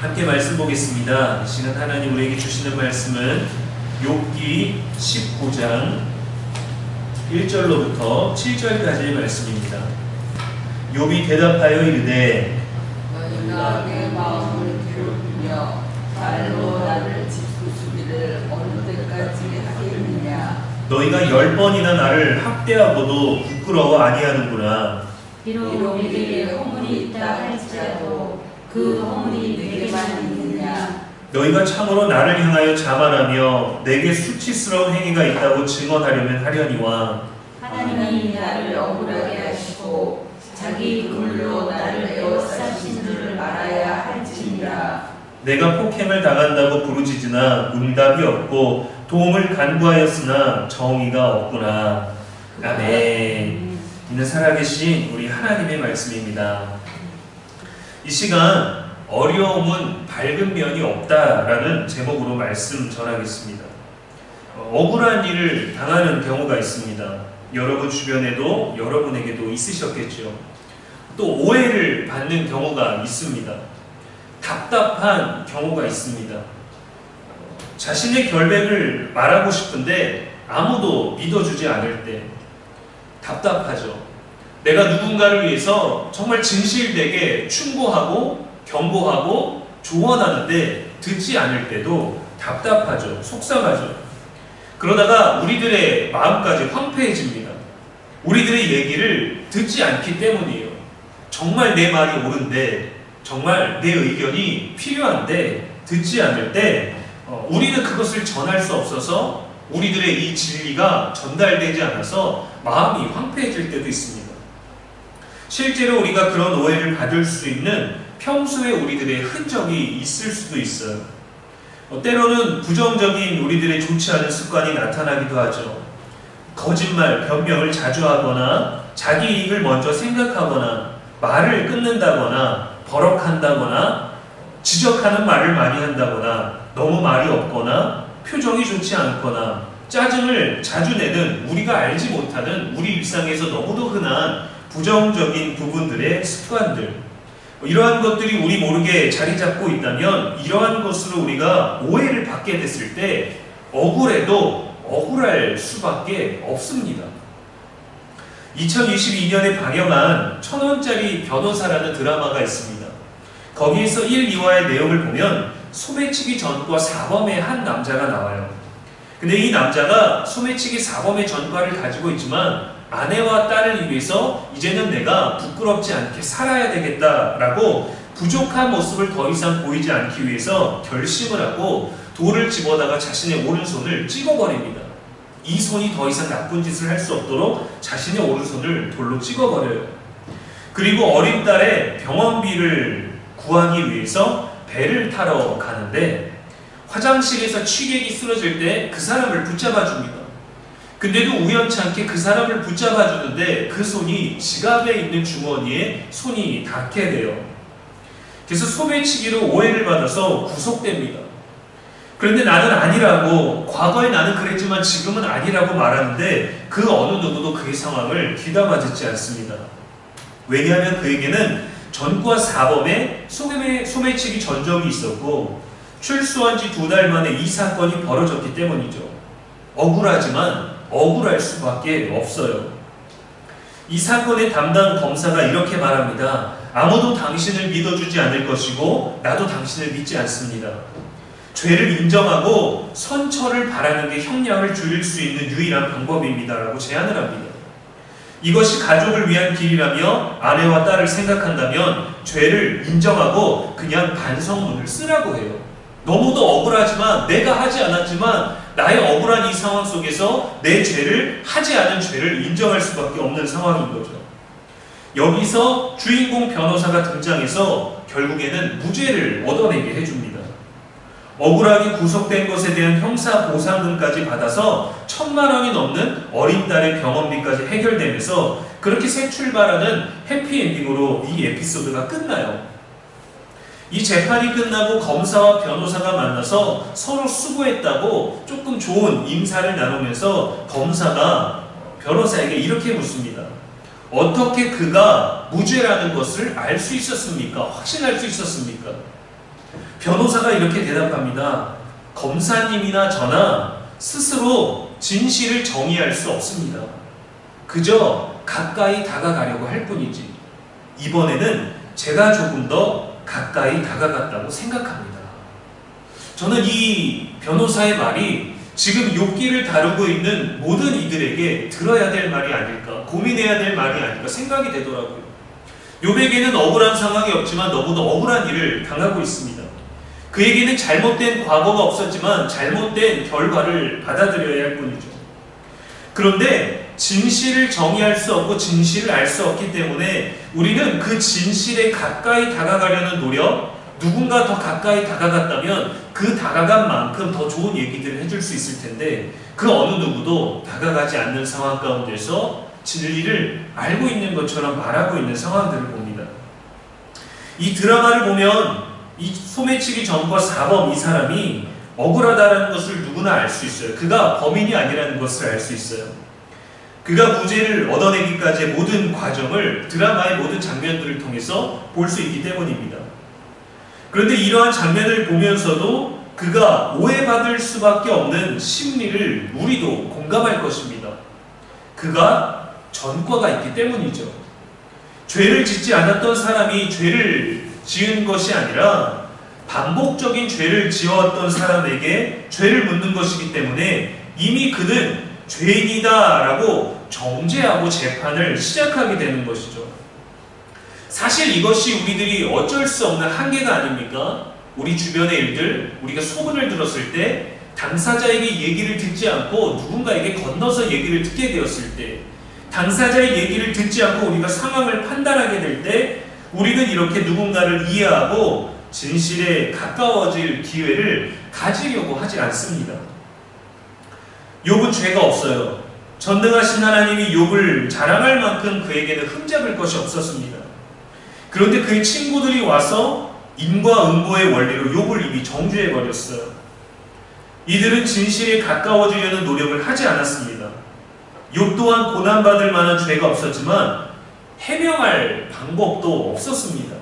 함께 말씀 보겠습니다. 이 시간 하나님 우리에게 주시는 말씀은 욥기 19장 1절로부터 7절까지의 말씀입니다. 욥이 대답하여 이르되 너희가 내 마음을 괴롭히며 말로 나를 짓부수기를 어느 때까지 하겠느냐. 너희가 10번이나 나를 학대하고도 부끄러워 아니하는구나. 비록 내게 허물이 있다 할지라도 그 허물이 내게만 있느냐. 너희가 참으로 나를 향하여 자만하며 내게 수치스러운 행위가 있다고 증언하려면 하려니와 하나님이 나를 억울하게 하시고 자기 글로 나를 에워싸신 줄을 알아야 할지니라. 내가 폭행을 당한다고 부르짖으나 응답이 없고 도움을 간구하였으나 정의가 없구나. 아멘. 이는 살아계신 우리 하나님의 말씀입니다. 이 시간 어려움은 밝은 면이 없다라는 제목으로 말씀 전하겠습니다. 억울한 일을 당하는 경우가 있습니다. 여러분 주변에도 여러분에게도 있으셨겠죠. 또 오해를 받는 경우가 있습니다. 답답한 경우가 있습니다. 자신의 결백을 말하고 싶은데 아무도 믿어주지 않을 때 답답하죠. 내가 누군가를 위해서 정말 진실되게 충고하고 경고하고 조언하는데 듣지 않을 때도 답답하죠. 속상하죠. 그러다가 우리들의 마음까지 황폐해집니다. 우리들의 얘기를 듣지 않기 때문이에요. 정말 내 말이 옳은데, 정말 내 의견이 필요한데 듣지 않을 때 우리는 그것을 전할 수 없어서 우리들의 이 진리가 전달되지 않아서 마음이 황폐해질 때도 있습니다. 실제로 우리가 그런 오해를 받을 수 있는 평소에 우리들의 흔적이 있을 수도 있어요. 때로는 부정적인 우리들의 좋지 않은 습관이 나타나기도 하죠. 거짓말, 변명을 자주 하거나 자기 이익을 먼저 생각하거나 말을 끊는다거나 버럭한다거나 지적하는 말을 많이 한다거나 너무 말이 없거나 표정이 좋지 않거나 짜증을 자주 내는 우리가 알지 못하는 우리 일상에서 너무도 흔한 부정적인 부분들의 습관들, 이러한 것들이 우리 모르게 자리 잡고 있다면 이러한 것으로 우리가 오해를 받게 됐을 때 억울해도 억울할 수밖에 없습니다. 2022년에 방영한 1,000원짜리 변호사라는 드라마가 있습니다. 거기에서 1, 2화의 내용을 보면 소매치기 전과 사범의 한 남자가 나와요. 근데 이 남자가 소매치기 사범의 전과를 가지고 있지만 아내와 딸을 위해서 이제는 내가 부끄럽지 않게 살아야 되겠다라고 부족한 모습을 더 이상 보이지 않기 위해서 결심을 하고 돌을 집어다가 자신의 오른손을 찍어버립니다. 이 손이 더 이상 나쁜 짓을 할 수 없도록 자신의 오른손을 돌로 찍어버려요. 그리고 어린 딸의 병원비를 구하기 위해서 배를 타러 가는데 화장실에서 취객이 쓰러질 때 그 사람을 붙잡아 줍니다. 근데도 우연치 않게 그 사람을 붙잡아 주는데 그 손이 지갑에 있는 주머니에 손이 닿게 돼요. 그래서 소매치기로 오해를 받아서 구속됩니다. 그런데 나는 아니라고, 과거에 나는 그랬지만 지금은 아니라고 말하는데 그 어느 누구도 그의 상황을 귀담아 듣지 않습니다. 왜냐하면 그에게는 전과 사범의 소매치기 전적이 있었고 출소한 지 2달 만에 이 사건이 벌어졌기 때문이죠. 억울하지만 억울할 수밖에 없어요. 이 사건의 담당 검사가 이렇게 말합니다. 아무도 당신을 믿어주지 않을 것이고 나도 당신을 믿지 않습니다. 죄를 인정하고 선처를 바라는 게 형량을 줄일 수 있는 유일한 방법입니다 라고 제안을 합니다. 이것이 가족을 위한 길이라며 아내와 딸을 생각한다면 죄를 인정하고 그냥 반성문을 쓰라고 해요. 너무도 억울하지만 내가 하지 않았지만 나의 억울한 이 상황 속에서 내 죄를, 하지 않은 죄를 인정할 수밖에 없는 상황인 거죠. 여기서 주인공 변호사가 등장해서 결국에는 무죄를 얻어내게 해줍니다. 억울하게 구속된 것에 대한 형사 보상금까지 받아서 1,000만 원이 넘는 어린 딸의 병원비까지 해결되면서 그렇게 새 출발하는 해피엔딩으로 이 에피소드가 끝나요. 이 재판이 끝나고 검사와 변호사가 만나서 서로 수고했다고 조금 좋은 인사를 나누면서 검사가 변호사에게 이렇게 묻습니다. 어떻게 그가 무죄라는 것을 알 수 있었습니까? 확신할 수 있었습니까? 변호사가 이렇게 대답합니다. 검사님이나 저나 스스로 진실을 정의할 수 없습니다. 그저 가까이 다가가려고 할 뿐이지. 이번에는 제가 조금 더 가까이 다가갔다고 생각합니다. 저는 이 변호사의 말이 지금 욥기를 다루고 있는 모든 이들에게 들어야 될 말이 아닐까, 고민해야 될 말이 아닐까 생각이 되더라고요. 욥에게는 억울한 상황이 없지만 너무도 억울한 일을 당하고 있습니다. 그에게는 잘못된 과거가 없었지만 잘못된 결과를 받아들여야 할 뿐이죠. 그런데 진실을 정의할 수 없고 진실을 알 수 없기 때문에 우리는 그 진실에 가까이 다가가려는 노력, 누군가 더 가까이 다가갔다면 그 다가간 만큼 더 좋은 얘기들을 해줄 수 있을 텐데 그 어느 누구도 다가가지 않는 상황 가운데서 진리를 알고 있는 것처럼 말하고 있는 상황들을 봅니다. 이 드라마를 보면 이 소매치기 전과 사범 이 사람이 억울하다는 것을 누구나 알 수 있어요. 그가 범인이 아니라는 것을 알 수 있어요. 그가 무죄를 얻어내기까지의 모든 과정을 드라마의 모든 장면들을 통해서 볼 수 있기 때문입니다. 그런데 이러한 장면을 보면서도 그가 오해받을 수밖에 없는 심리를 우리도 공감할 것입니다. 그가 전과가 있기 때문이죠. 죄를 짓지 않았던 사람이 죄를 지은 것이 아니라 반복적인 죄를 지었던 사람에게 죄를 묻는 것이기 때문에 이미 그는 죄인이다라고 정죄하고 재판을 시작하게 되는 것이죠. 사실 이것이 우리들이 어쩔 수 없는 한계가 아닙니까? 우리 주변의 일들, 우리가 소문을 들었을 때 당사자에게 얘기를 듣지 않고 누군가에게 건너서 얘기를 듣게 되었을 때 당사자의 얘기를 듣지 않고 우리가 상황을 판단하게 될 때 우리는 이렇게 누군가를 이해하고 진실에 가까워질 기회를 가지려고 하지 않습니다. 욥은 죄가 없어요. 전능하신 하나님이 욥을 자랑할 만큼 그에게는 흠잡을 것이 없었습니다. 그런데 그의 친구들이 와서 인과 응보의 원리로 욥을 이미 정죄해버렸어요. 이들은 진실에 가까워지려는 노력을 하지 않았습니다. 욥 또한 고난받을 만한 죄가 없었지만 해명할 방법도 없었습니다.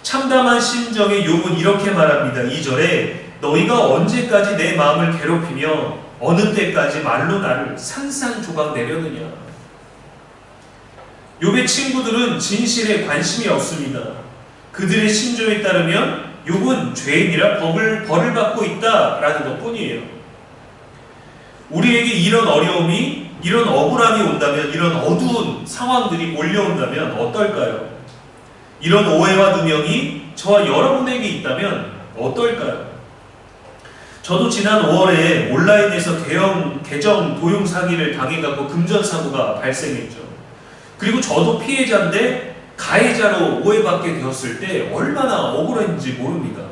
참담한 심정의 욥은 이렇게 말합니다. 2절에 너희가 언제까지 내 마음을 괴롭히며 어느 때까지 말로 나를 산산조각 내려느냐. 욥의 친구들은 진실에 관심이 없습니다. 그들의 신조에 따르면 욥은 죄인이라 벌을 받고 있다라는 것뿐이에요. 우리에게 이런 어려움이, 이런 억울함이 온다면, 이런 어두운 상황들이 몰려온다면 어떨까요? 이런 오해와 누명이 저와 여러분에게 있다면 어떨까요? 저도 지난 5월에 온라인에서 대형 계정 도용 사기를 당해갖고 금전사고가 발생했죠. 그리고 저도 피해자인데 가해자로 오해받게 되었을 때 얼마나 억울한지 모릅니다.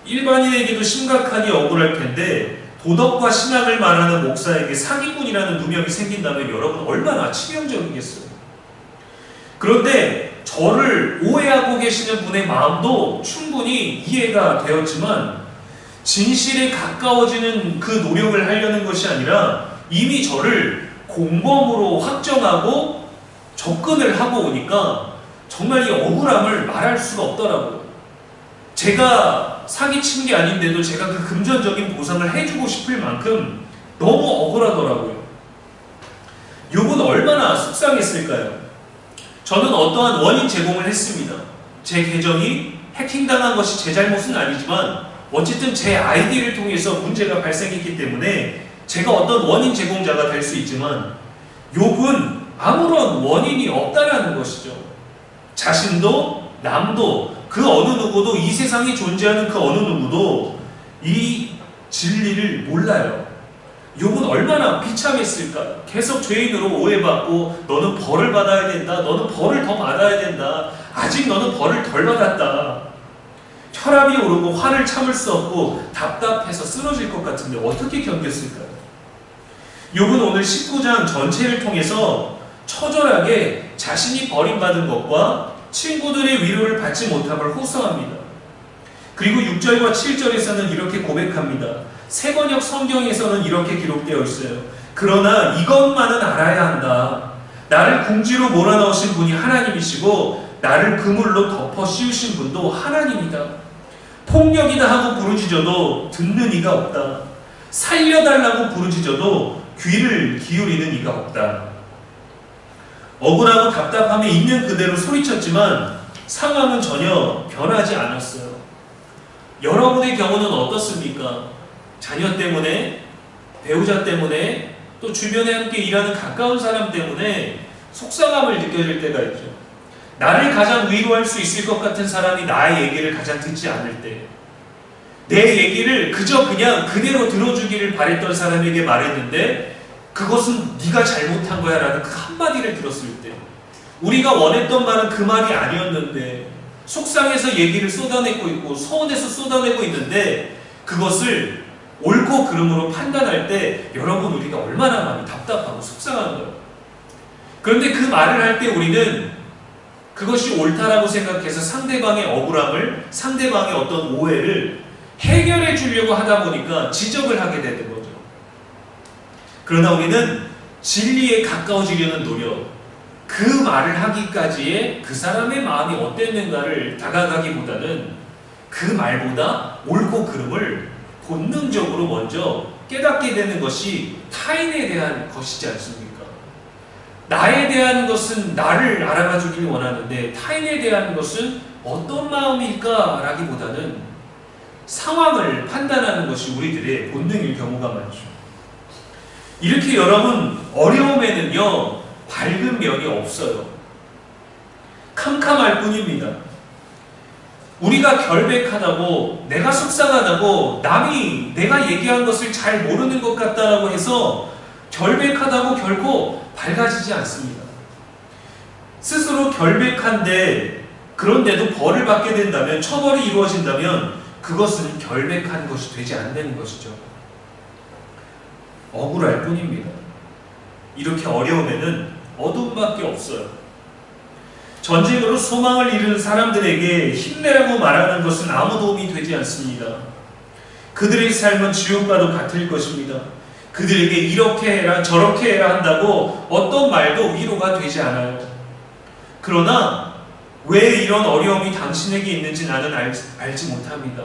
일반인에게도 심각하니 억울할 텐데 도덕과 신앙을 말하는 목사에게 사기꾼이라는 누명이 생긴다면 여러분 얼마나 치명적이겠어요. 그런데 저를 오해하고 계시는 분의 마음도 충분히 이해가 되었지만 진실에 가까워지는 그 노력을 하려는 것이 아니라 이미 저를 공범으로 확정하고 접근을 하고 오니까 정말 이 억울함을 말할 수가 없더라고요. 제가 사기친 게 아닌데도 제가 그 금전적인 보상을 해주고 싶을 만큼 너무 억울하더라고요. 욥은 얼마나 속상했을까요? 저는 어떠한 원인 제공을 했습니다. 제 계정이 해킹당한 것이 제 잘못은 아니지만 어쨌든 제 아이디를 통해서 문제가 발생했기 때문에 제가 어떤 원인 제공자가 될 수 있지만 욥은 아무런 원인이 없다라는 것이죠. 자신도 남도 그 어느 누구도 이 세상에 존재하는 그 어느 누구도 이 진리를 몰라요. 욥은 얼마나 비참했을까. 계속 죄인으로 오해받고 너는 벌을 받아야 된다. 너는 벌을 더 받아야 된다. 아직 너는 벌을 덜 받았다. 혈압이 오르고 화를 참을 수 없고 답답해서 쓰러질 것 같은데 어떻게 견뎠을까요? 욥은 오늘 19장 전체를 통해서 처절하게 자신이 버림받은 것과 친구들의 위로를 받지 못함을 호소합니다. 그리고 6절과 7절에서는 이렇게 고백합니다. 새번역 성경에서는 이렇게 기록되어 있어요. 그러나 이것만은 알아야 한다. 나를 궁지로 몰아넣으신 분이 하나님이시고 나를 그물로 덮어 씌우신 분도 하나님이다. 폭력이다 하고 부르짖어도 듣는 이가 없다. 살려달라고 부르짖어도 귀를 기울이는 이가 없다. 억울하고 답답함이 있는 그대로 소리쳤지만 상황은 전혀 변하지 않았어요. 여러분의 경우는 어떻습니까? 자녀 때문에, 배우자 때문에, 또 주변에 함께 일하는 가까운 사람 때문에 속상함을 느껴질 때가 있죠. 나를 가장 위로할 수 있을 것 같은 사람이 나의 얘기를 가장 듣지 않을 때, 내 얘기를 그저 그냥 그대로 들어주기를 바랬던 사람에게 말했는데 그것은 네가 잘못한 거야 라는 그 한마디를 들었을 때, 우리가 원했던 말은 그 말이 아니었는데 속상해서 얘기를 쏟아내고 있고 서운해서 쏟아내고 있는데 그것을 옳고 그름으로 판단할 때 여러분, 우리가 얼마나 많이 답답하고 속상한 거예요. 그런데 그 말을 할 때 우리는 그것이 옳다라고 생각해서 상대방의 억울함을, 상대방의 어떤 오해를 해결해 주려고 하다 보니까 지적을 하게 되는 거죠. 그러나 우리는 진리에 가까워지려는 노력, 그 말을 하기까지의 그 사람의 마음이 어땠는가를 다가가기보다는 그 말보다 옳고 그름을 본능적으로 먼저 깨닫게 되는 것이 타인에 대한 것이지 않습니까? 나에 대한 것은 나를 알아봐 주길 원하는데 타인에 대한 것은 어떤 마음일까 라기보다는 상황을 판단하는 것이 우리들의 본능일 경우가 많죠. 이렇게 여러분, 어려움에는요 밝은 면이 없어요. 캄캄할 뿐입니다. 우리가 결백하다고, 내가 속상하다고, 남이 내가 얘기한 것을 잘 모르는 것 같다라고 해서 결백하다고 결코 밝아지지 않습니다. 스스로 결백한데, 그런데도 벌을 받게 된다면, 처벌이 이루어진다면 그것은 결백한 것이 되지 않는 것이죠. 억울할 뿐입니다. 이렇게 어려움에는 어둠밖에 없어요. 전쟁으로 소망을 잃은 사람들에게 힘내라고 말하는 것은 아무 도움이 되지 않습니다. 그들의 삶은 지옥과도 같을 것입니다. 그들에게 이렇게 해라 저렇게 해라 한다고 어떤 말도 위로가 되지 않아요. 그러나 왜 이런 어려움이 당신에게 있는지 나는 알지 못합니다.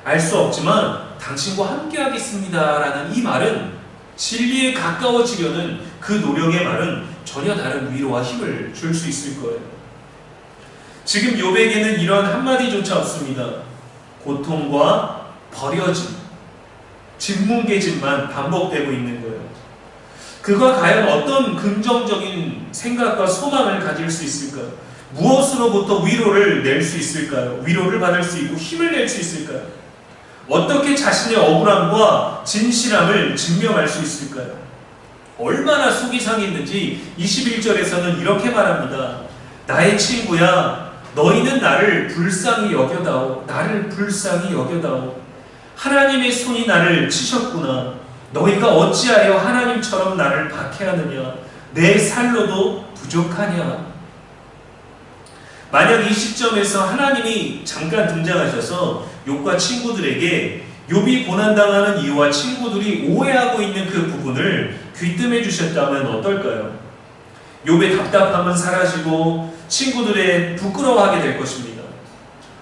알 수 없지만 당신과 함께 하겠습니다 라는 이 말은, 진리에 가까워지려는 그 노력의 말은 전혀 다른 위로와 힘을 줄 수 있을 거예요. 지금 욥에게는 이런 한마디조차 없습니다. 고통과 버려짐, 짓뭉개짐만 반복되고 있는 거예요. 그가 과연 어떤 긍정적인 생각과 소망을 가질 수 있을까요? 무엇으로부터 위로를 낼 수 있을까요? 위로를 받을 수 있고 힘을 낼 수 있을까요? 어떻게 자신의 억울함과 진실함을 증명할 수 있을까요? 얼마나 속이 상했는지 21절에서는 이렇게 말합니다. 나의 친구야, 너희는 나를 불쌍히 여겨다오. 나를 불쌍히 여겨다오. 하나님의 손이 나를 치셨구나. 너희가 어찌하여 하나님처럼 나를 박해하느냐. 내 살로도 부족하냐. 만약 이 시점에서 하나님이 잠깐 등장하셔서 욥과 친구들에게 욥이 고난당하는 이유와 친구들이 오해하고 있는 그 부분을 귀뜸해 주셨다면 어떨까요? 욥의 답답함은 사라지고 친구들의 부끄러워하게 될 것입니다.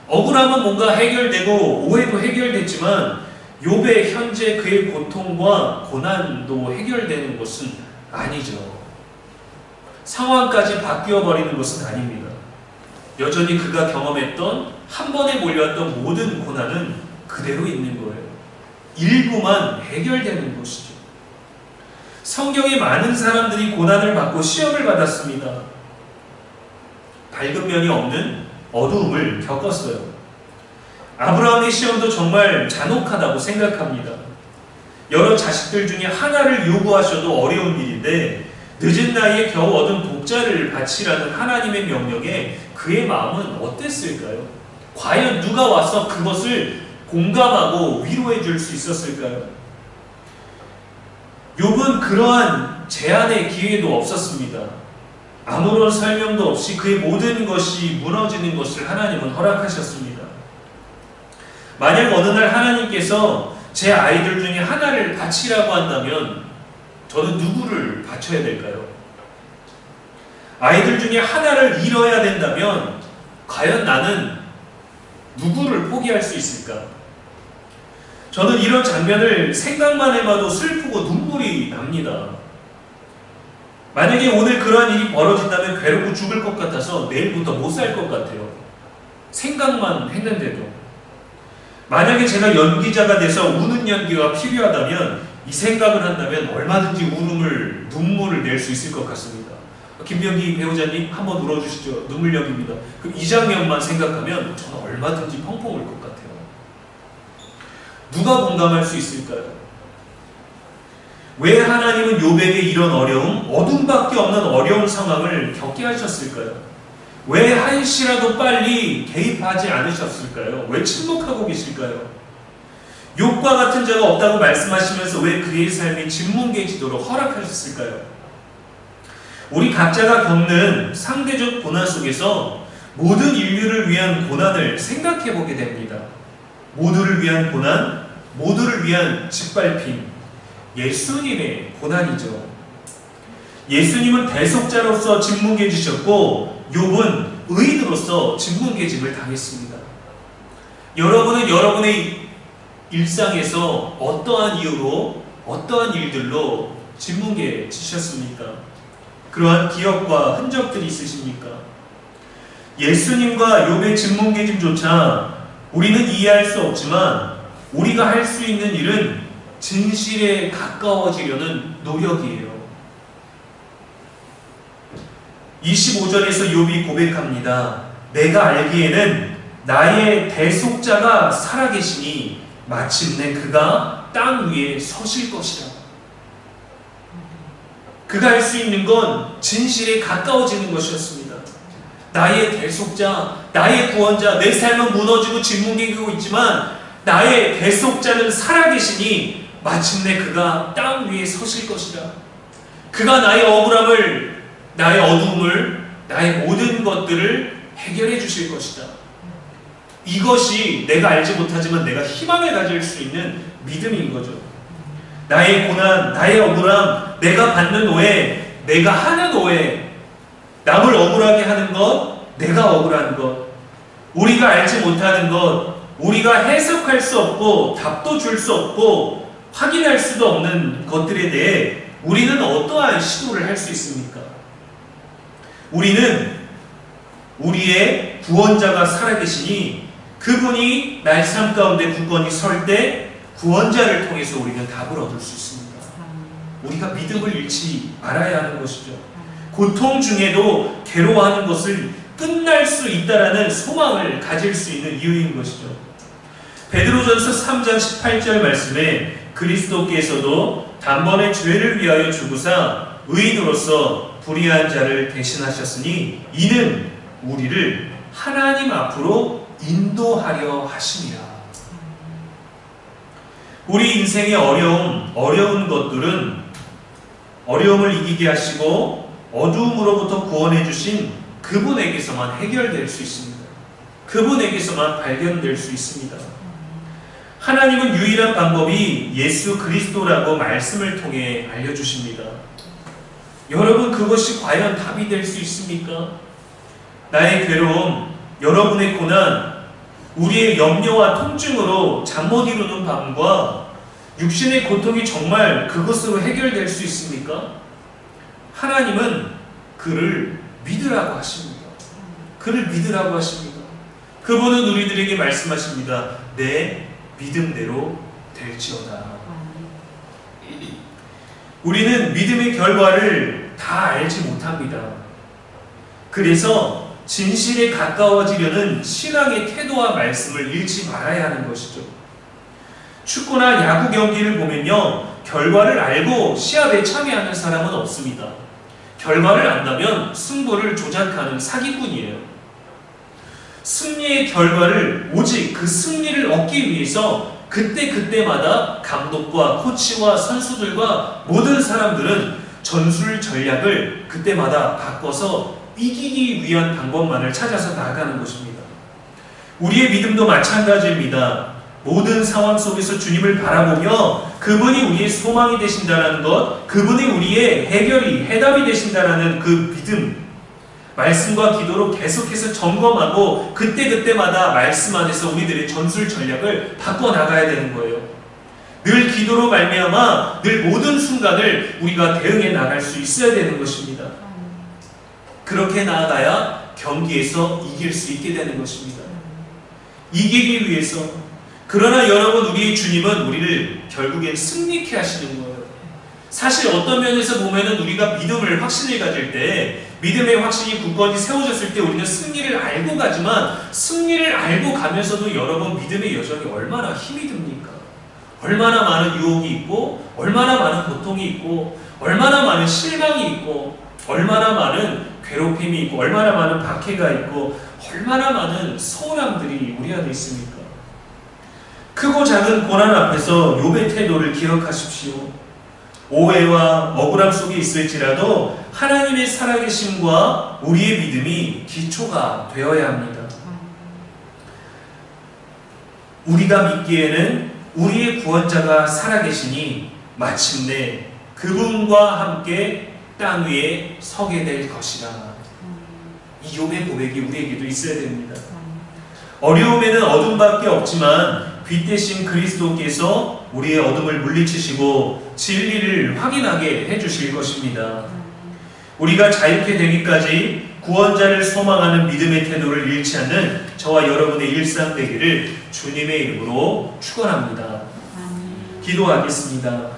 억울함은 뭔가 해결되고 오해도 해결됐지만 욥의 현재 그의 고통과 고난도 해결되는 것은 아니죠. 상황까지 바뀌어 버리는 것은 아닙니다. 여전히 그가 경험했던, 한 번에 몰려왔던 모든 고난은 그대로 있는 거예요. 일부만 해결되는 것이죠. 성경에 많은 사람들이 고난을 받고 시험을 받았습니다. 밝은 면이 없는 어두움을 겪었어요. 아브라함의 시험도 정말 잔혹하다고 생각합니다. 여러 자식들 중에 하나를 요구하셔도 어려운 일인데 늦은 나이에 겨우 얻은 독자를 바치라는 하나님의 명령에 그의 마음은 어땠을까요? 과연 누가 와서 그것을 공감하고 위로해 줄 수 있었을까요? 욥은 그러한 제안의 기회도 없었습니다. 아무런 설명도 없이 그의 모든 것이 무너지는 것을 하나님은 허락하셨습니다. 만약 어느 날 하나님께서 제 아이들 중에 하나를 바치라고 한다면 저는 누구를 바쳐야 될까요? 아이들 중에 하나를 잃어야 된다면 과연 나는 누구를 포기할 수 있을까? 저는 이런 장면을 생각만 해봐도 슬프고 눈물이 납니다. 만약에 오늘 그러한 일이 벌어진다면 괴롭고 죽을 것 같아서 내일부터 못 살 것 같아요. 생각만 했는데도. 만약에 제가 연기자가 돼서 우는 연기가 필요하다면, 이 생각을 한다면 얼마든지 눈물을 낼 수 있을 것 같습니다. 김명기 배우자님 한번 울어주시죠. 눈물 연기입니다. 그럼 이 장면만 생각하면 저는 얼마든지 펑펑 울 것 같아요. 누가 공감할 수 있을까요? 왜 하나님은 욥에게 이런 어려움, 어둠밖에 없는 어려운 상황을 겪게 하셨을까요? 왜 한시라도 빨리 개입하지 않으셨을까요? 왜 침묵하고 계실까요? 욥과 같은 자가 없다고 말씀하시면서 왜 그의 삶이 진문계지도록 허락하셨을까요? 우리 각자가 겪는 상대적 고난 속에서 모든 인류를 위한 고난을 생각해 보게 됩니다. 모두를 위한 고난, 모두를 위한 짓밟힘, 예수님의 고난이죠. 예수님은 대속자로서 진문계지셨고 욥은 의인으로서 진문계짐을 당했습니다. 여러분은 여러분의 일상에서 어떠한 이유로, 어떠한 일들로 진문계지셨습니까? 그러한 기억과 흔적들이 있으십니까? 예수님과 욥의 진문계짐조차 우리는 이해할 수 없지만 우리가 할 수 있는 일은 진실에 가까워지려는 노력이에요. 25절에서 욥이 고백합니다. 내가 알기에는 나의 대속자가 살아계시니 마침내 그가 땅 위에 서실 것이라. 그가 할 수 있는 건 진실에 가까워지는 것이었습니다. 나의 대속자, 나의 구원자, 내 삶은 무너지고 진문계기고 있지만 나의 대속자는 살아계시니 마침내 그가 땅 위에 서실 것이라. 그가 나의 억울함을, 나의 어두움을, 나의 모든 것들을 해결해 주실 것이다. 이것이 내가 알지 못하지만 내가 희망을 가질 수 있는 믿음인 거죠. 나의 고난, 나의 억울함, 내가 받는 오해, 내가 하는 오해, 남을 억울하게 하는 것, 내가 억울한 것, 우리가 알지 못하는 것, 우리가 해석할 수 없고 답도 줄 수 없고 확인할 수도 없는 것들에 대해 우리는 어떠한 시도를 할 수 있습니까? 우리는 우리의 구원자가 살아계시니 그분이 날 삶 가운데 굳건히 설 때 구원자를 통해서 우리는 답을 얻을 수 있습니다. 우리가 믿음을 잃지 말아야 하는 것이죠. 고통 중에도 괴로워하는 것을 끝날 수 있다라는 소망을 가질 수 있는 이유인 것이죠. 베드로전서 3장 18절 말씀에 그리스도께서도 단번에 죄를 위하여 죽으사 의인으로서 불의한 자를 대신하셨으니 이는 우리를 하나님 앞으로 인도하려 하심이라. 우리 인생의 어려운 것들은 어려움을 이기게 하시고 어두움으로부터 구원해 주신 그분에게서만 해결될 수 있습니다. 그분에게서만 발견될 수 있습니다. 하나님은 유일한 방법이 예수 그리스도라고 말씀을 통해 알려주십니다. 여러분, 그것이 과연 답이 될 수 있습니까? 나의 괴로움, 여러분의 고난, 우리의 염려와 통증으로 잠 못 이루는 밤과 육신의 고통이 정말 그것으로 해결될 수 있습니까? 하나님은 그를 믿으라고 하십니다. 그를 믿으라고 하십니다. 그분은 우리들에게 말씀하십니다. 내 믿음대로 될지어다. 우리는 믿음의 결과를 다 알지 못합니다. 그래서 진실에 가까워지려는 신앙의 태도와 말씀을 잃지 말아야 하는 것이죠. 축구나 야구 경기를 보면요, 결과를 알고 시합에 참여하는 사람은 없습니다. 결과를 안다면 승부를 조작하는 사기꾼이에요. 승리의 결과를 오직 그 승리를 얻기 위해서 그때마다 감독과 코치와 선수들과 모든 사람들은 전술 전략을 그때마다 바꿔서 이기기 위한 방법만을 찾아서 나아가는 것입니다. 우리의 믿음도 마찬가지입니다. 모든 상황 속에서 주님을 바라보며 그분이 우리의 소망이 되신다는 것, 그분이 우리의 해답이 되신다는 그 믿음, 말씀과 기도로 계속해서 점검하고 그때그때마다 말씀 안에서 우리들의 전술 전략을 바꿔나가야 되는 거예요. 늘 기도로 말미암아 늘 모든 순간을 우리가 대응해 나갈 수 있어야 되는 것입니다. 그렇게 나아가야 경기에서 이길 수 있게 되는 것입니다. 이기기 위해서. 그러나 여러분, 우리의 주님은 우리를 결국엔 승리케 하시는 거예요. 사실 어떤 면에서 보면은 우리가 믿음을, 확신을 가질 때, 믿음의 확신이 굳건히 세워졌을 때 우리는 승리를 알고 가지만, 승리를 알고 가면서도 여러분, 믿음의 여정이 얼마나 힘이 듭니까? 얼마나 많은 유혹이 있고, 얼마나 많은 고통이 있고, 얼마나 많은 실망이 있고, 얼마나 많은 괴롭힘이 있고, 얼마나 많은 박해가 있고, 얼마나 많은 서운함들이 우리 안에 있습니까? 크고 작은 고난 앞에서 욥의 태도를 기억하십시오. 오해와 억울함 속에 있을지라도 하나님의 살아계심과 우리의 믿음이 기초가 되어야 합니다. 우리가 믿기에는 우리의 구원자가 살아계시니 마침내 그분과 함께 땅 위에 서게 될 것이라. 이 욥의 고백이 우리에게도 있어야 됩니다. 어려움에는 어둠밖에 없지만 빛 대신 그리스도께서 우리의 어둠을 물리치시고 진리를 확인하게 해주실 것입니다. 우리가 자유케 되기까지 구원자를 소망하는 믿음의 태도를 잃지 않는 저와 여러분의 일상 되기를 주님의 이름으로 축원합니다. 기도하겠습니다.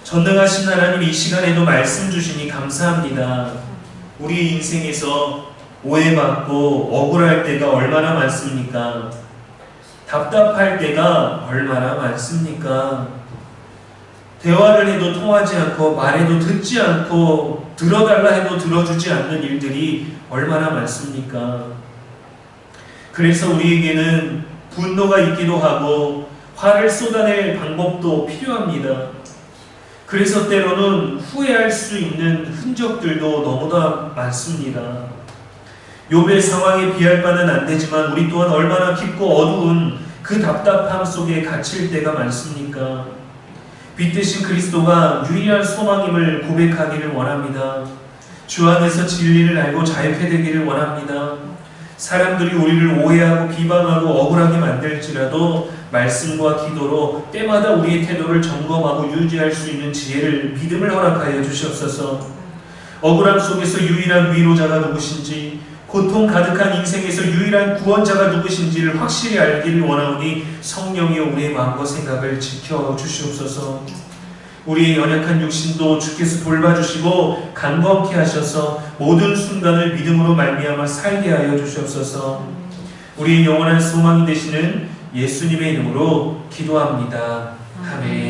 전능하신 하나님, 이 시간에도 말씀 주시니 감사합니다. 우리 인생에서 오해받고 억울할 때가 얼마나 많습니까? 답답할 때가 얼마나 많습니까? 대화를 해도 통하지 않고, 말해도 듣지 않고, 들어달라 해도 들어주지 않는 일들이 얼마나 많습니까? 그래서 우리에게는 분노가 있기도 하고 화를 쏟아낼 방법도 필요합니다. 그래서 때로는 후회할 수 있는 흔적들도 너무나 많습니다. 욥의 상황에 비할 바는 안 되지만 우리 또한 얼마나 깊고 어두운 그 답답함 속에 갇힐 때가 많습니까? 빛 대신 그리스도가 유일한 소망임을 고백하기를 원합니다. 주 안에서 진리를 알고 자유케 되기를 원합니다. 사람들이 우리를 오해하고 비방하고 억울하게 만들지라도 말씀과 기도로 때마다 우리의 태도를 점검하고 유지할 수 있는 지혜를, 믿음을 허락하여 주시옵소서. 억울함 속에서 유일한 위로자가 누구신지, 고통 가득한 인생에서 유일한 구원자가 누구신지를 확실히 알기를 원하오니 성령이여 우리의 마음과 생각을 지켜주시옵소서. 우리의 연약한 육신도 주께서 돌봐주시고 강건케 하셔서 모든 순간을 믿음으로 말미암아 살게 하여 주시옵소서. 우리의 영원한 소망이 되시는 예수님의 이름으로 기도합니다. 아멘.